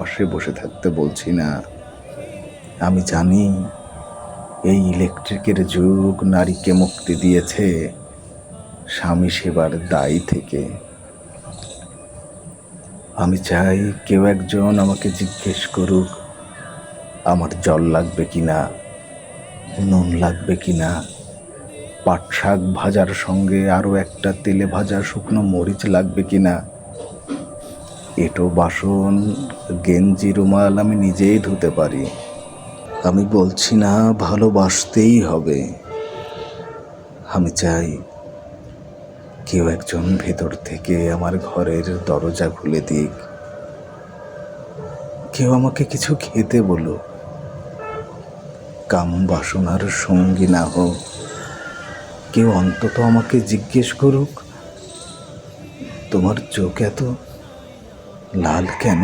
পাশে বসে থাকতে বলছি না। আমি জানি এই ইলেকট্রিকের যুগ নারীকে মুক্তি দিয়েছে স্বামী সেবার দায় থেকে। আমি চাই কেউ একজন আমাকে জিজ্ঞেস করুক আমার জল লাগবে কিনা, নুন লাগবে কিনা, পাট শাক ভাজার সঙ্গে আরও একটা তেলে ভাজা শুকনো মরিচ লাগবে কিনা। এঁটো বাসন, গেঞ্জি, রুমাল আমি নিজেই ধুতে পারি। আমি বলছি না ভালোবাসতেই হবে। আমি চাই কেউ একজন ভেতর থেকে আমার ঘরের দরজা খুলে দিক, কেউ আমাকে কিছু খেতে বলুক, কাম বাসনার সঙ্গী না হোক, কেউ অন্তত আমাকে জিজ্ঞেস করুক তোমার চোখ এত লাল কেন।